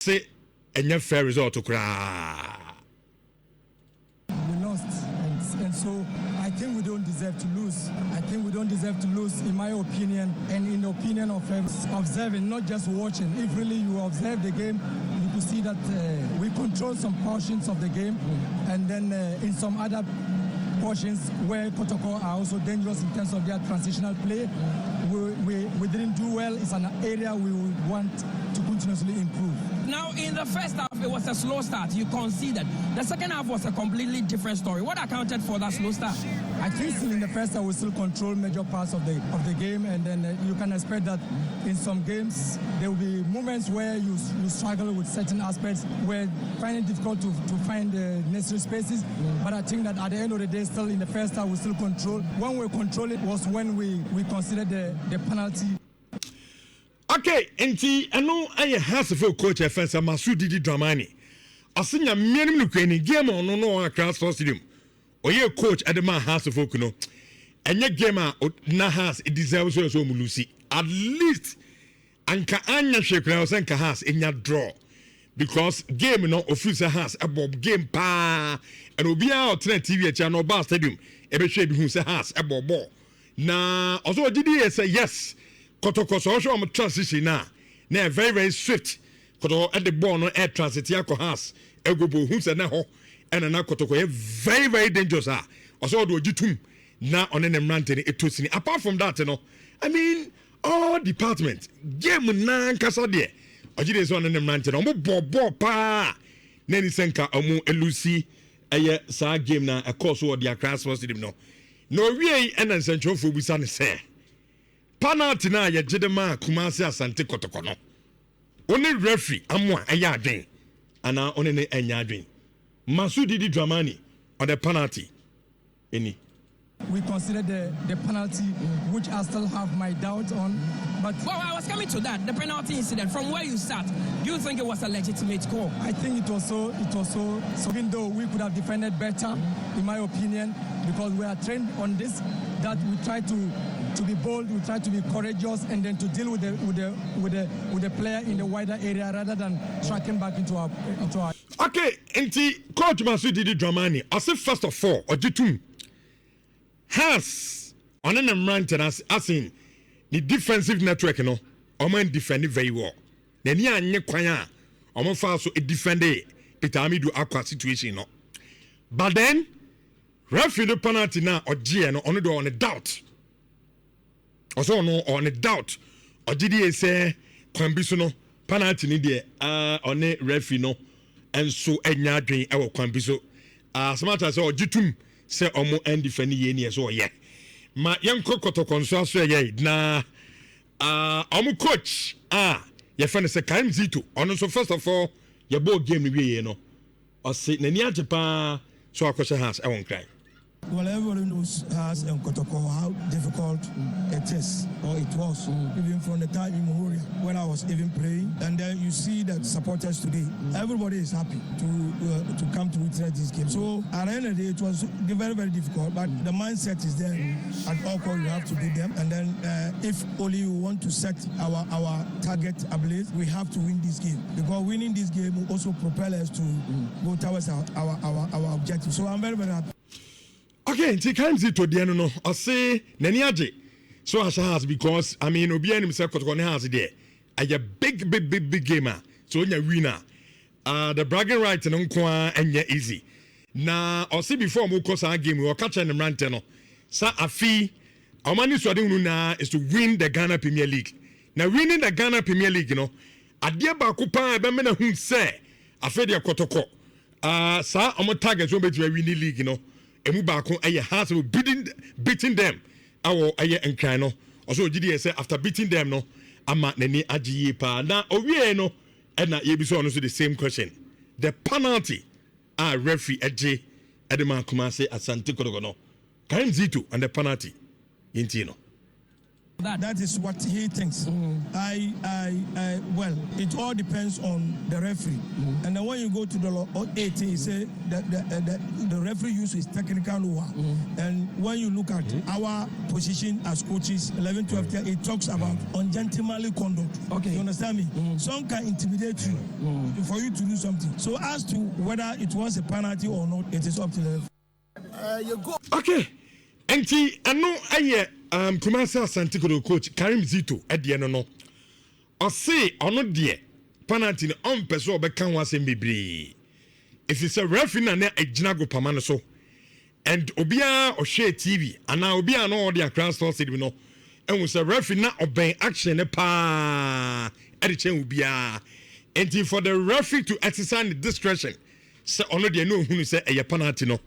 say any fair result to cry. We lost, and so I think we don't deserve to lose. I think we don't deserve to lose, in my opinion, and in the opinion of observing, not just watching. If really you observe the game, you could see that we control some portions of the game, and then in some other portions where Kotoko are also dangerous in terms of their transitional play, we didn't do well. It's an area we would want to continuously improve. Now, in the first half, it was a slow start. You conceded. The second half was a completely different story. What accounted for that slow start? I think still in the first half, we still control major parts of the game, and then you can expect that in some games, there will be moments where you struggle with certain aspects, where finding it difficult to find the necessary spaces. But I think that at the end of the day, still in the first half, we still control. When we control it was when we considered the penalty. Okay, enti eno aye Hasefo coach defense Masu Didi Dramani. Asinya mianim no kwani game ono no Accra Sports Stadium. Oye coach Adema Hasefo kuno. Enye game na has it deserves so mulusi. At least anka anya hwekra osenka has enya draw. Because game no officer has a bob game pa and obia otna TV channel bar stadium ebe hwe bi hu se has a bob. Na also didi say yes. Kotoko so show am transition na very very swift. Kotoko at the ball no air transit yako has egobo hu se na ho and na Kotoko very very dangerous ah. Also do ojitum na on an emrante etosini. Apart from that, I mean all department game na nkasa de ojide so on an emrante no bo pa na ni senka omu elusi eye sa game na e course wo the Accra Sports Stadium no wie and nsentro fo bisa ne say penalty na ye jedema Kumasi Asante Kotoko no only referee amwa eya adwen ana one ne enya adwen Masu Didi Dramani on the penalty any we consider the penalty, which I still have my doubt on. But well, I was coming to that. The penalty incident. From where you sat, do you think it was a legitimate call? I think it was so. Even though we could have defended better, in my opinion, because we are trained on this, that we try to be bold, we try to be courageous, and then to deal with the player in the wider area rather than tracking back into our. Okay, enti coach Masu Didi Dramani. I say first of all, ojitum. Has on an maintenance as in the defensive network, Oman defend very well. Then ya nye kwanya, Oman so it defend Peter Amidu aqua situation, But then, referee the penalty now or G no only do on a doubt. Also no on a doubt. Or did he say Kwambiso penalty ni de on a referee no and so enya drain our Kwambiso. As much as or jitum. Say omo end defend ye so ye ma yanko Kotoko so so ye na omo coach ye friend say Kaim Zito ono so first of all ye ball game ni we no o say nani ajepa so akoshe has e won cry. Well, everybody knows has and Kotoko how difficult it is, or it was, even from the time in Nhyira when I was even praying. And then you see that supporters today, everybody is happy to come to witness this game. So at the end of the day, it was very, very difficult, but the mindset is there. At all costs, you have to beat them. And then if only you want to set our target ablaze, we have to win this game. Because winning this game will also propel us to go towards our objective. So I'm very, very happy. Okay, take time Zito Diano no. I say Naniaje. So as has because I mean Obian himself Kotoko has there. A big gamer. So you're winner. The bragging rights and unkwa and yeah easy. Now I see before we cause our game we were catching the ranteno. Sa afi our money na is to win the Ghana Premier League. Now winning the Ghana Premier League, Adia Bakupa Bemena whom say Afedia Kotoko. Sa our targets will be to win the league, Emu baako aye has beating them awo aye enkran also GDS say after beating them no ama nani agiye pa na owie no na ye bi so no so the same question the penalty referee eje edema Kumasi Asante Kotoko no Karim Zito and the penalty yinti no That is what he thinks. Well, it all depends on the referee. And then when you go to the law 18, he say the referee uses technical know-how. And when you look at our position as coaches, 11, 12, it talks about ungentlemanly conduct. Okay. You understand me? Some can intimidate you for you to do something. So as to whether it was a penalty or not, it is up to the referee. Okay. And no, Kumasa Santikoro coach Karim Zito at the end. Or say, or not dear, penalty on person bekan was in Bibri. If it's a referee and a Jinago Pamanaso, and Obia or share TV, and now Obia and all their cross source, you know, and was a referee not obeying action a pa at the chain Ubia. And for the referee to exercise the discretion, so already know who say a penalty no.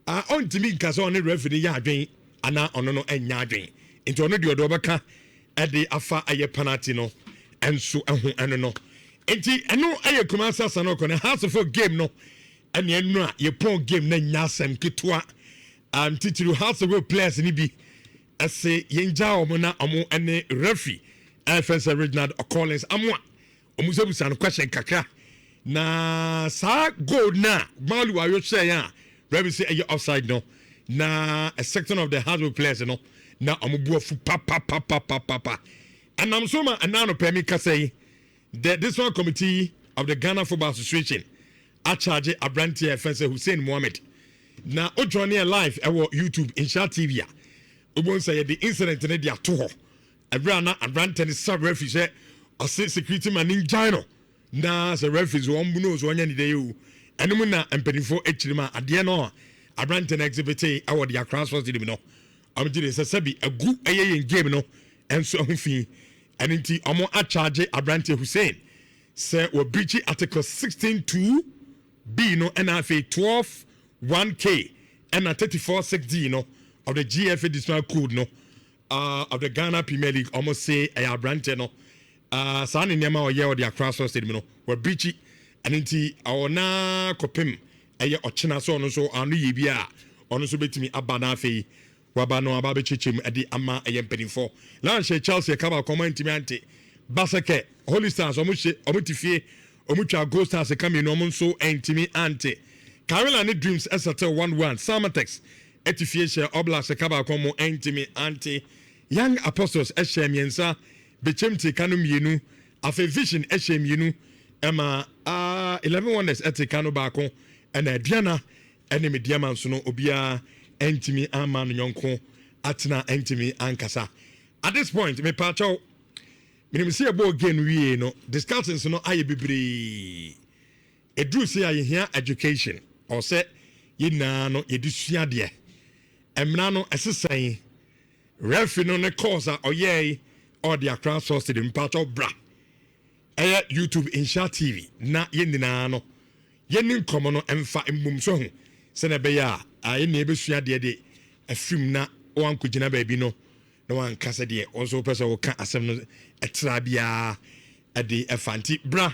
On to me, because on the referee yard and now on no and yarding. Into another Dobaka at the Afa a penalty no, and so and no. And no, I come out as an open house of a game no, and you know, your poor game, then Yasam Kitwa, and teach you house of players in Ibi. I say, Yenja Omona Amo and the referee, FS original Collins Amwa, Omusabusan question Kaka. Na sa gold na, Malu, I would say, yeah. Referee say you're offside no. Na a section of the hardware players no. Na amubu fu pa. And I'm so and now no permit ka say that this one committee of the Ghana Football Association a charge Abranti offense Hussein Mohammed. Na o join here live our YouTube Nhyira TV. We won't say the incident in the to. Abrana Abranti sub referee say or say security man in China. Na the referees one knows one any day. And when I'm penny for Echima at the end of a brand and exhibit, our dear cross was the no. I'm doing a sabi a good A game no, and so fee. And indeed, I'm more a charge a brand Hussein. Say, we're breaching Article 16.2 B no, NFA 12 1K and a 34.6D no of the GFA dismal code no of the Ghana Premier League almost say a brand no. San in Yama or Yao dear cross was the no, we're breaching. And inti awona kopem eye ochina so no so anu yebia ono so betimi abana afei waba no aba be chechim ade ama eye mpenifo lanche Chelsea kaba comment mi ante basake Holy Stars omutifie omutwa Gold Stars kame no so entimi ante Carolina Dreams SAT 1-1 Samatex etifie she Oblast kaba komo entimi ante Young Apostles eshemiensa bechemti kanu mienu afe Vision eshemienu Emma 11 wonders at the Kano Bako and a Diana enemy diamond so no obia entimi aman yonko atina entimi ankasa. At this point, me pacho me see a ball game we no discussing so no aye bebre. E do say aye here education or say ye na no ye disua de. Emna no esesan referee no ne cause or ye or the cross source the pacho bra. YouTube Nhyira TV na yenina no yenin komo no emfa embum so hu se na be ya aye na ebesua de afim na wan kugina ba bi no na wan kasa de also person wo ka asem no etra bia ade efanti bra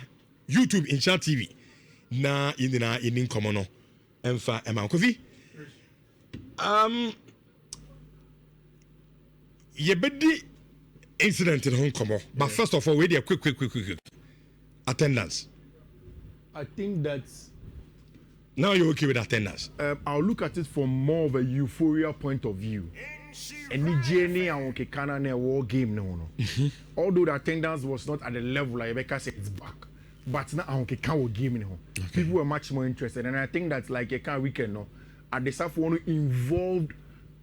YouTube Nhyira TV na yenina yenin komo no emfa ema kofi yebedi incident in Hong Kong, but first of all, wait a quick attendance. I think that's now you're okay with attendance. I'll look at it from more of a euphoria point of view. Any journey I want to war game no. Although the attendance was not at the level like Rebecca said it's back, but now I want to game no. People were much more interested, and I think that's like a kind of weekend no. At the staff want to involve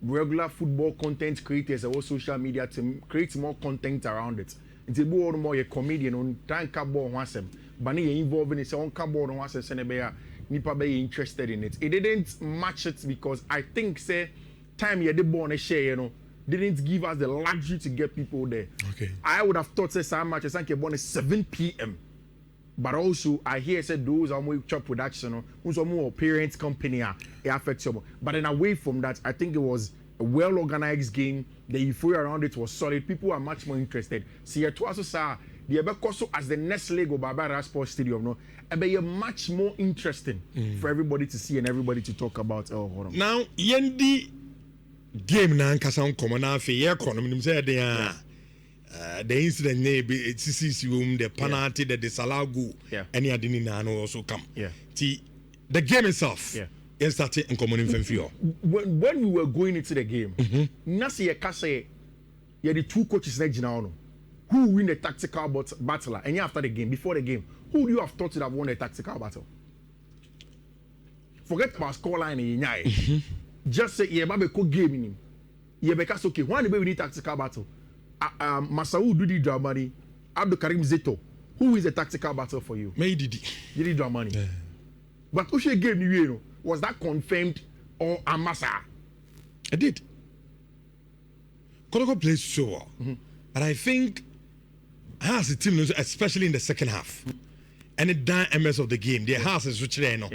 regular football content creators or social media to create more content around it. It's a more a comedian on time cardboard once but you involved in its own cardboard once and nipa be interested in it. It didn't match it because I think say time you did born a share, you know, didn't give us the luxury to get people there. Okay. I would have thought say some match is like born at 7 p.m. But also I hear said those are more chop production, who's more parents company it affects you. But then away from that, I think it was a well organized game. The euphoria around it was solid. People are much more interested. See it was also the Ebekoso as the next leg of Barbara Sports Stadium, no, be much more interesting for everybody to see and everybody to talk about. Now, yendi game na nkasa nkomo na afi ye kono minim say dey the incident maybe CCC the penalty, the disallowed goal, any adini also come. The game itself. Yes, started in common info. When we were going into the game, Nasi Kase, the two coaches now who win the tactical battle, and after the game, before the game, who do you have thought to have won the tactical battle? Forget about scoreline in Nyai. Just say yeah, baby, cook game in him. Yeah, because okay, one the we tactical battle. Masau Dudi Dramani, Abdul Karim Zito. Who is a tactical battle for you? May Didi Dramani. Yeah. But who should game you know? Was that confirmed or a massa? I did. Kotoko plays so well. And I think has a team, especially in the second half. And the MS of the game, the house is which they know.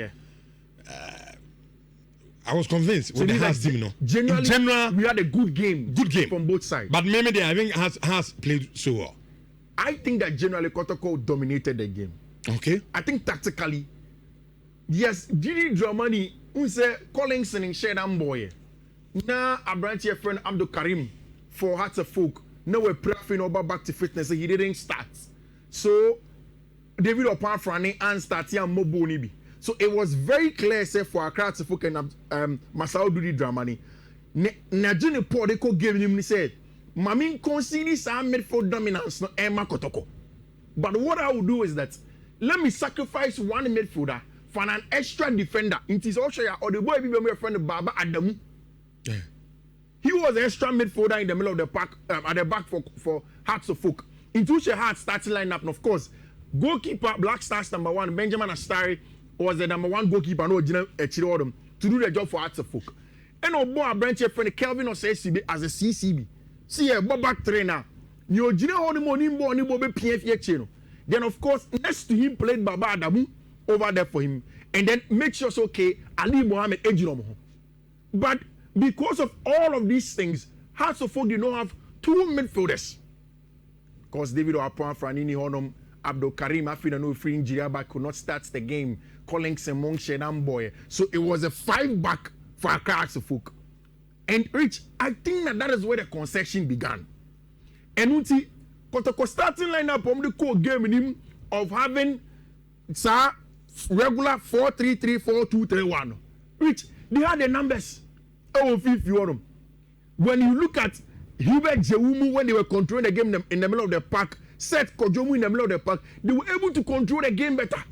I was convinced with the Haas team, in general, we had a good game from both sides. But maybe I think Haas played so well. I think that generally Kotoko dominated the game. Okay. I think tactically, yes, Didi Dramani, unse Collinson in Shedam boy. Now a branch your friend Abdul Karim for Hearts of Folk. Now we're prepping over back to fitness. He didn't start. So David Opanfrani and starting Mobonibi. So it was very clear, say, for Accra to Folk and Masao Dudi Dramani. Najini Paul, they could give him, he said, Mamin conceded some midfield dominance, no Emma Kotoko. But what I will do is that let me sacrifice one midfielder for an extra defender. It is also or the boy be my friend Baba Adamu. He was an extra midfielder in the middle of the park, at the back for Hearts of Folk. Into the Hearts starting lineup, and of course, goalkeeper Black Stars #1 Benjamin Astari was the #1 goalkeeper no to do the job for Hearts of Folk. And Obo branch friend Kelvin Osesibe as a CCB. See a back trainer. You jina hold money money bobe PF channel. Then of course next to him played Baba Adamu over there for him. And then make sure it's okay Ali Mohammed Ejiromo. But because of all of these things, Hearts of Folk did not have two midfielders. Because David Oapon Franini Honum Abdul Karim Afinanu Free Nhyira could not start the game. Collins among Shedam boy. So it was a 5-back for Hearts of Folk. And Rich, I think that is where the concession began. And Uti, Kotoko starting lineup on the core game in him of having regular 4-3-3, 4-2-3-1. Rich, they had the numbers. Oh, Fiifi. When you look at Hubert Jewumu when they were controlling the game in the middle of the park, Seth Kojomu in the middle of the park, they were able to control the game better.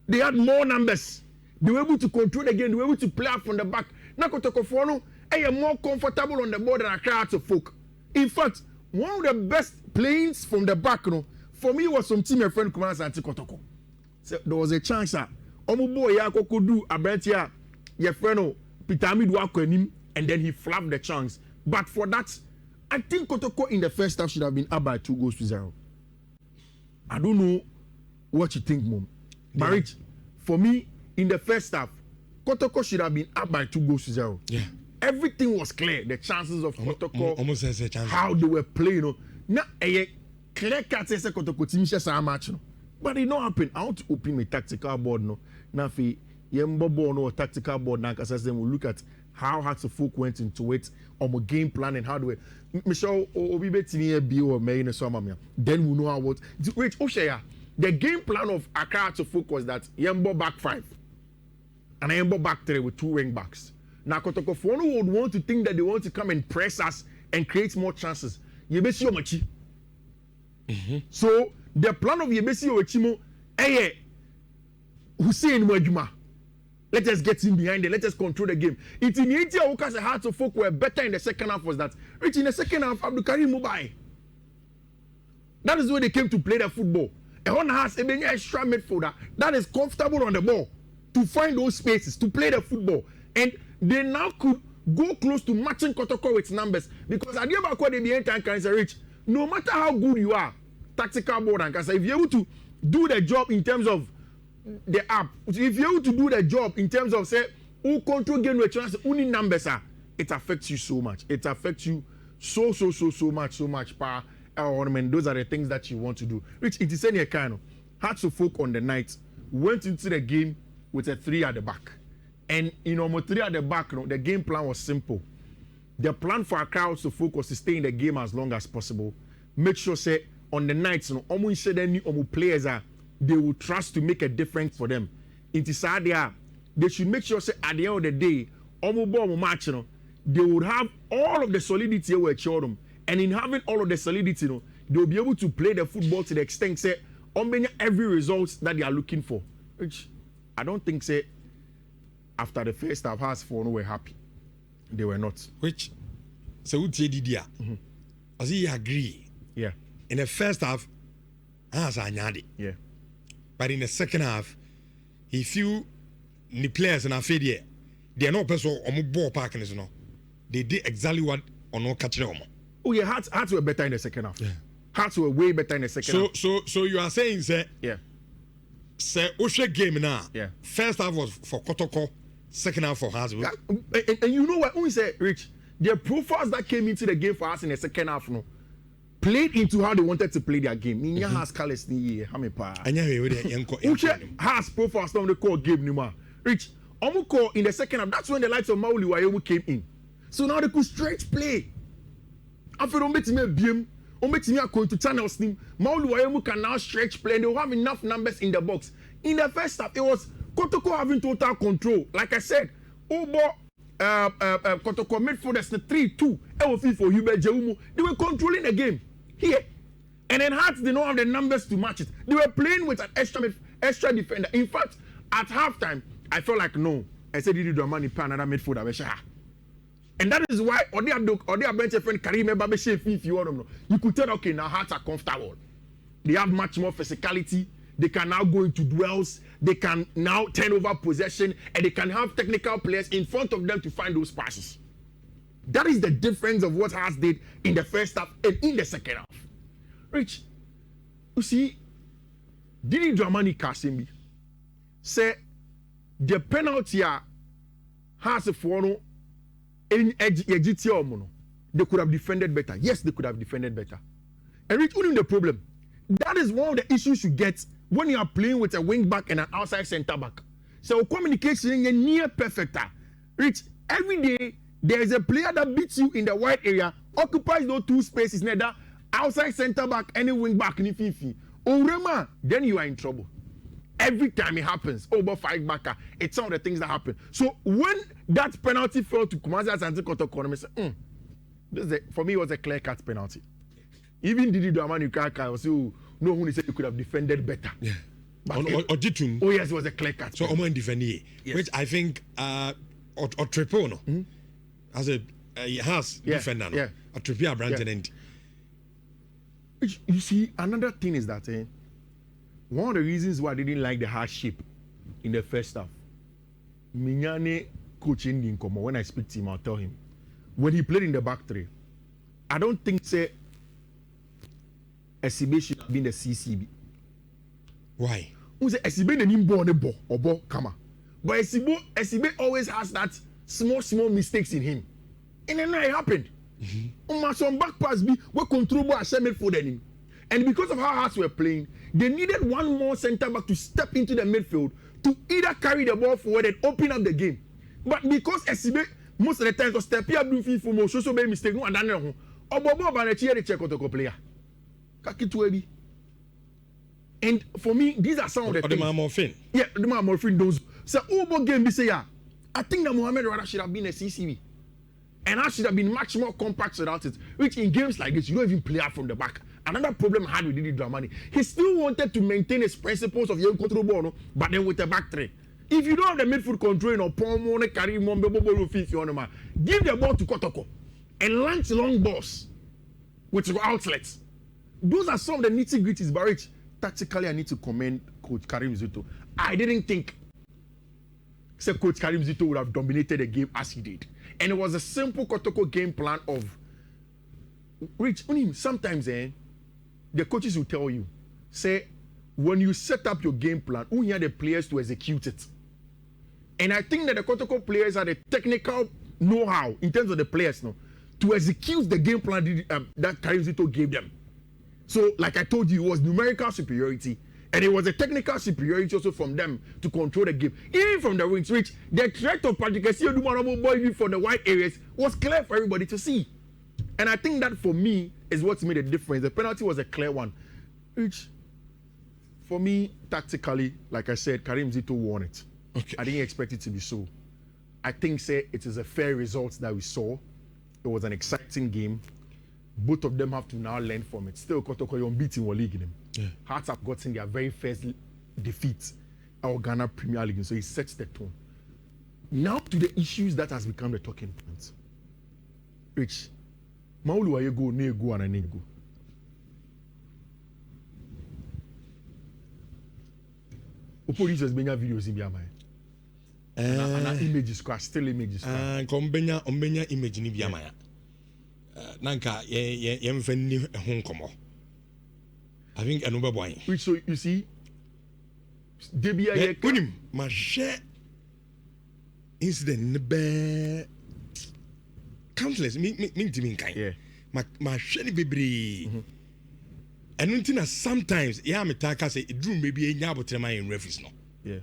They had more numbers. They were able to control the game. They were able to play out from the back. Now Kotoko Fono are more comfortable on the board than Accra Hearts of Folk. In fact, one of the best playings from the back, for me was some team friend Kumasa Anti Kotoko. So there was a chance that Omubo Yako could do a Brentia, your friend Pitami Dwakonim, and then he flapped the chance. But for that, I think Kotoko in the first half should have been up by 2-0. I don't know what you think, Mom. But Rich, for me, in the first half, Kotoko should have been up by 2-0. Yeah. Everything was clear. The chances of Kotoko, almost as a chance. how they were playing. Now, a clear cut says Kotoko team shares a match. But it not happen. I want to open my tactical board. Now, if you tactical board, now, because then we'll look at how Hearts of Folk went into it, on my game plan and how do we. Michelle, then we know how what. Wait, Oshaya, the game plan of Accra Hearts of Folk was that Yembo back 5 and Yembo back 3 with 2 wing backs. Now, Kotoko Fono would want to think that they want to come and press us and create more chances. Yebesi Omachi. So, the plan of Yebesi Ochimo, Hussein Wajuma. Let us get in behind it. Let us control the game. It's in India, Okas and Hearts of Folk were better in the second half. Was that? Rich in the second half, Abdul Karim Mubai. That is where they came to play the football. A one has a extra midfielder that is comfortable on the ball to find those spaces to play the football, and they now could go close to matching Kotoko with numbers because at the end of the day, time can say Rich. No matter how good you are, tactical board and can say if you're able to do the job in terms of the app, if you're able to do the job in terms of say who control game with chance, only numbers are, it affects you so much. It affects you so much power. Those are the things that you want to do. Which it is any kind of Hearts of Folk on the night went into the game with a 3 at the back, and 3 at the back. The game plan was simple. the plan for our crowds to focus to stay in the game as long as possible. Make sure say on the nights, almost said any players are they will trust to make a difference for them. It is sad they should make sure say at the end of the day, match, they would have all of the solidity we assure them. And in having all of the solidity, they'll be able to play the football to the extent say every result that they are looking for. Which I don't think say after the first half has for no were happy. They were not. Which so would say Didia. As he agree. Yeah. In the first half, yeah. But in the second half, he feel the players in our field they are not person on ball parking is no. They did exactly what on no catch them. Oh yeah, Hearts were better in the second half. Yeah. Hearts were way better in the second half. So you are saying say say Oshe game now. Yeah. First half was for Kotoko, second half for Hearts. And you know what? When we say Rich, the profiles that came into the game for us in the second half, played into how they wanted to play their game. Minya has Carlos ni how me pa. Has profiles on the core game nima. Rich, Omuko in the second half. That's when the likes of Mauli Wayomu came in. So now they could straight play. After Ometime BM, Ometime are going to channel steam. Mauli Wayomu can now stretch play and they'll have enough numbers in the box. In the first half, it was Kotoko having total control. Like I said, Obo Kotoko midfielders 3-2. Fiifi for Hubert Jeumu. They were controlling the game here. And then Hearts did not have the numbers to match it. They were playing with an extra defender. In fact, at halftime, I felt like no. I said Didi Dramani pay another midfielder. And that is why Odi bench friend Karim Babeshe Fiifi. You could tell okay now Hearts are comfortable. They have much more physicality. They can now go into duels. They can now turn over possession, and they can have technical players in front of them to find those passes. That is the difference of what Hearts did in the first half and in the second half. Rich, you see, Didi Dramani Kasimbi say the penalty has for no in GTO. They could have defended better. Yes, they could have defended better. And Rich, only the problem. That is one of the issues you get when you are playing with a wing back and an outside centre back. So communication is near perfect. Rich, every day there is a player that beats you in the wide area, occupies those two spaces, neither outside centre back, any wing back, any Fiifi. Orema, then you are in trouble. Every time it happens, over five backer, it's some of the things that happen. So when that penalty fell to Kumasi Asante Kotoko, I said, for me, it was a clear-cut penalty. Even Didi Dramani Kaka was no one said you could have defended better. Yeah. Oh yes, it was a clear cut. So Oman defended, yes. Which I think or triple no, as a defender no, yeah. A triple brand end. You see, another thing is that one of the reasons why I didn't like the hardship in the first half, Minyane coaching in Nkomo. When I speak to him, I'll tell him when he played in the back three, I don't think say SCB should have been the CCB. Why? Who say SCB the name born a ball or ball kama. But SCB always has that small mistakes in him. And then it happened. Some back pass be we control ball midfield him. And because of how Hearts were playing, they needed one more centre back to step into the midfield to either carry the ball forward and open up the game. But because SCB most of the time to step here do Fiifi mo so be mistake no and then Obobo ba na chi the check Kotoko player. And for me, these are some of the things. Yeah, the man morphine those. So, Obo game, we say, I think that Mohamed Rada should have been a CCB. And I should have been much more compact without it. Which in games like this, you don't even play out from the back. Another problem I had with Didi Dramani, he still wanted to maintain his principles of young control ball, but then with the back three. If you don't have the midfield control, give the ball to Kotoko and launch long balls with your outlets. Those are some of the nitty-gritties, but Rich, tactically, I need to commend Coach Karim Zito. I didn't think Coach Karim Zito would have dominated the game as he did. And it was a simple Kotoko game plan of Rich. Sometimes the coaches will tell you, say, when you set up your game plan, you need the players to execute it. And I think that the Kotoko players had the technical know-how in terms of the players to execute the game plan that Karim Zito gave them. So, like I told you, it was numerical superiority. And it was a technical superiority also from them to control the game. Even from the wings, which the threat of Patrick Boy from the wide areas was clear for everybody to see. And I think that for me is what made a difference. The penalty was a clear one, which for me, tactically, like I said, Karim Zito won it. Okay. I didn't expect it to be so. I think, it is a fair result that we saw. It was an exciting game. Both of them have to now learn from it. Still, Kotoko, you're unbeaten in the league. Hearts have gotten their very first defeat our Ghana Premier League, so it sets the tone. Now to the issues that has become the talking points. Rich, Maulu wa yego nego and nego. Opolices benya videos in biama. And images crash, still images crash. Kombenya image ni biama. Nanka yemfeni ho nkomo. I think another boy. Which, so you see, Debia Unim, my share incident be countless. Me kind. Yeah. My share baby. And until sometimes, yeah, me taka say it drew maybe a nyabo tema in referees no. Yeah.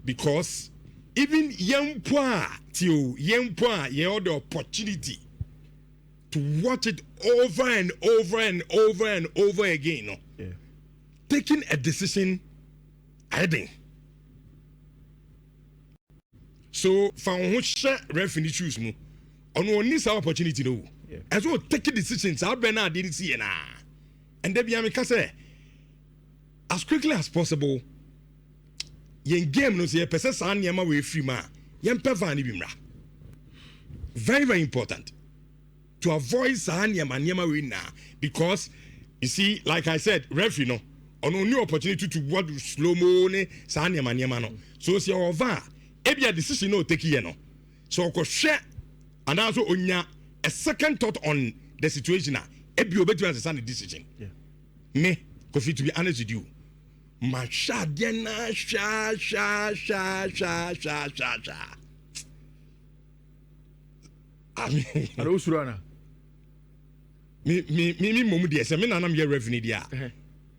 Because even young poor you have the opportunity to watch it over and over and over and over again. No? Yeah. Taking a decision, I think. So, for which referee choose no, on one this opportunity no. Yeah. As well, taking decisions, I didn't see it. And then I say, as quickly as possible, yen game no say person san yama we free ma, yen pefa ni bimra. Very, very important. To avoid Sahanyama win now, because you see, like I said, referee no, on a new opportunity to watch slow mo ne Sahanyama no. So see over, every decision no take here no. So ko share and also onya a second thought on the situation na. Every obey to understand the decision. Yeah. Me, Kofi, to be honest with you, my sha dena sha. I mean, and Usurana. Me, momu dear, say me nanam ye revenue dia.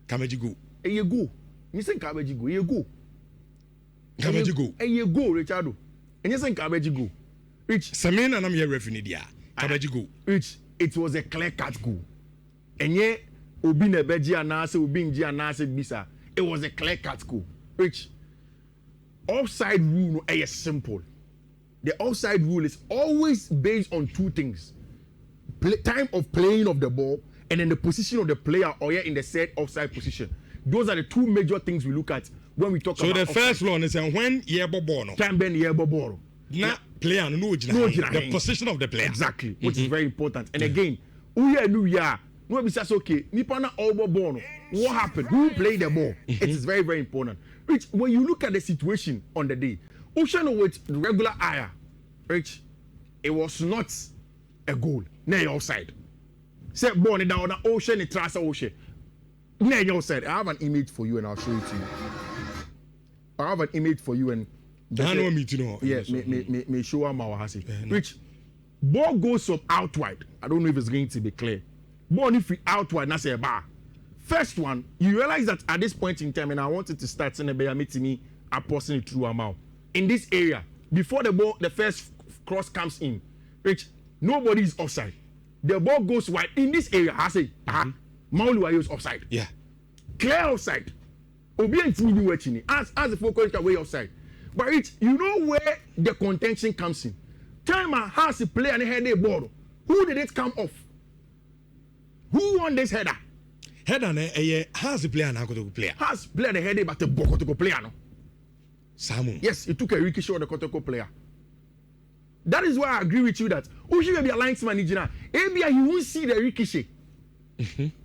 Kameji go. You go. You say Kabeji go. You go. Kameji go. You go, Richardo. And you say Kabeji go. Rich. Say me nanam ye revenue dia. Kameji go. Rich. It was a clear cut goal. And yet, Obi Nebeji anase, Obi Nji anase bisa. It was a clear cut goal. Rich. Offside rule is simple. The offside rule is always based on two things. Time of playing of the ball and then the position of the player or in the set offside position. Those are the two major things we look at when we talk about. So the offside. first one is when yebo ball no. Time ben yebo ball. Na player no the position of the player. Exactly, which is very important. And again, no be says okay, nipa na all ball no. What happened? Who played the ball? It is very, very important. Rich, when you look at the situation on the day, Ocean with regular eye, Rich, it was not a goal. Nay offside. Say born down the ocean, it trans ocean. Nay offside. I have an image for you and I'll show it to you. I have an image for you and I know me to know. Yes, me show am our hasi. Which ball goes up outward. I don't know if it's going to be clear. Ball if we outward, that's a bar. First one, you realize that at this point in time, and I wanted to start in a bear meeting me, I passing it through a mouth. In this area, before the ball, the first cross comes in, which nobody is offside. The ball goes wide in this area. I say, Maulu is offside. Yeah. Clear offside. Obi and Timmy watching as the focus way offside. But you know where the contention comes in. Timer has to play and head a ball. Who did it come off? Who won this header? Header has the player and Kotoko player. Has played the header, but the Kotoko player no. Samu. Yes, it took a ricochet of the Kotoko player. That is why I agree with you that Ushi may be a linesman, maybe he won't see the ricochet.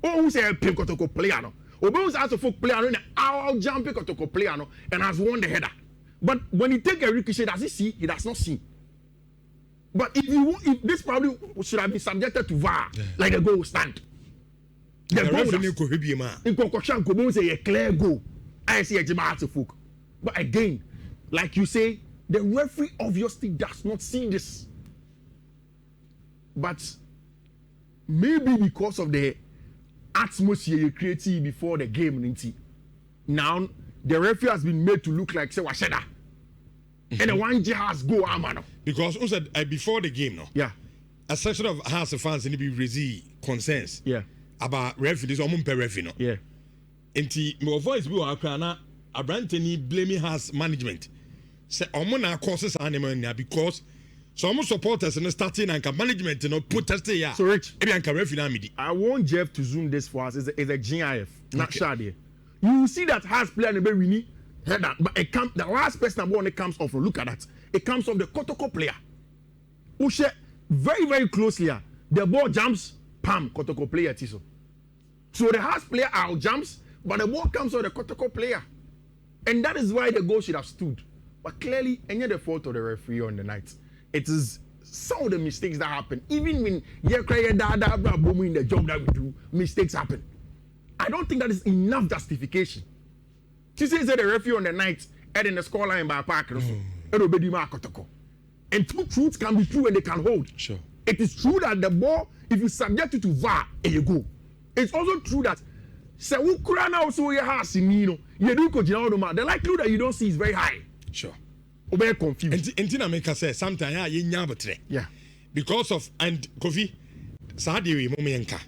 Or who say a Kotoko player no. Obeus has a folk player no, I'll jump Kotoko player no, and has won the header. But when he take a ricochet, does he see? He does not see. But if this probably should have been subjected to VAR, like the goal stand. The goal say a clear goal. I see a Jima to folk. But again, like you say, the referee obviously does not see this. But maybe because of the atmosphere you created before the game, now the referee has been made to look like say Washeda. And the one has go amano. Because also before the game, no. Yeah. A section of House of fans need to be raising concerns. Yeah. About referees or referee, no. Yeah. Enti my voice be wa na abranteni blaming House management. Say omo na causes animal because some supporters in the starting and management protest here. So Rich, I want Jeff to zoom this for us. It's a GIF, not Shadi. You will see that has player in the winning header, but the last person that it comes off. Look at that. It comes from the Kotoko player. Who share very, very closely. The ball jumps, pam, Kotoko player Tiso. So the has player out jumps, but the ball comes from the Kotoko player. And that is why the goal should have stood. But clearly, any of the fault of the referee on the night. It is some of the mistakes that happen. Even when you cry in the job that we do, mistakes happen. I don't think that is enough justification. She says that the referee on the night and in the scoreline by Parker, and two truths can be true and they can hold. Sure. It is true that the ball, if you subject it to VAR, and you go. It's also true that the likelihood that you don't see is very high. Sure. Very confused. And I make say sometimes yeah. Because of and Kofi, Sadi Momenka,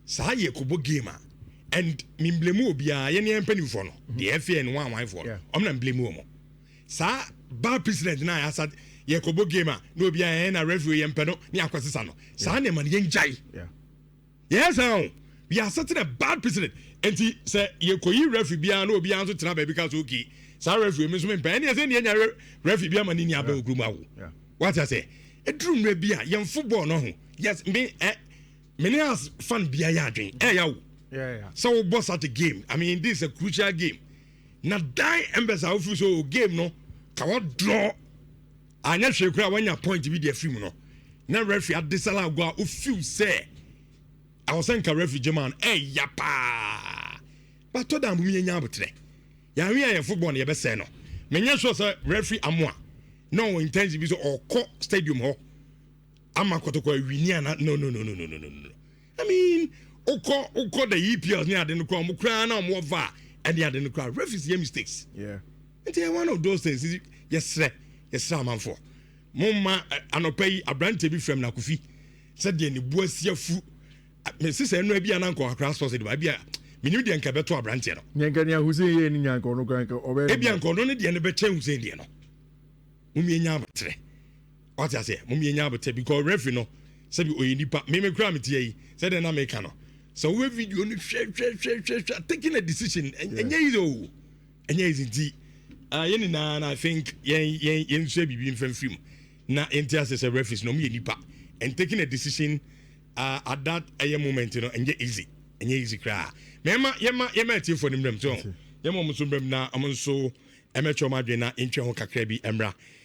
Saye Kubo Gamer, and Mimblemu Bia, Yen Penny for no, the FA and one wife for, I'm blame Sa bad president na I said, Yakobo Gamer, no Bia and a referee and Peno, Niaquasano, Sane man Yen Jai. Yes, we are certain a bad president, and he said, Yakoi referee Bia no Bia to Trabe because okay. Sorry, referee, Miss Penny, as any referee, Biamani, Abu Grumau. What I say, a dream may be a young football, no. Yes, me, many us fun be a yarding. Yeah. So, boss at the game. I mean, this is a crucial game. Now, die embassy official game, no. Cannot draw. I never should cry when you point to be the film, no. Now, referee at this allow go out, few say. I was saying, referee, man, yapa. But to them, we ain't today. Ya we are football na say no. Menya sure say referee amwa. No intention be so or stadium ho. Ama Kotoko wini na no. I mean, oko the EPLs near the ko mo kra na mo va and the the kra referees mistakes. Yeah. And one of those things yes man for. Mumma anopai abrante bi frem na Kofi. Said the ni buasia fu. Me sise no bia na nko akra so se de bia minu de nka beto abrante no nyankania husie ni nyanko no kan obe e bia nko no de ne beche husie de no mumienya abetre what I say mumienya abetre because referee no say bi oyenipa me kura metie yi say de na me ka no so we video no hwe taking a decision enye easy di yeni na I think yen so bibi mfamfim na enti say referees no me nipa and taking a decision at that moment you know enye easy cry. Yema tea for them so. Yema musumbrem na amonso emecho madwe na entwe ho kakra bi emra.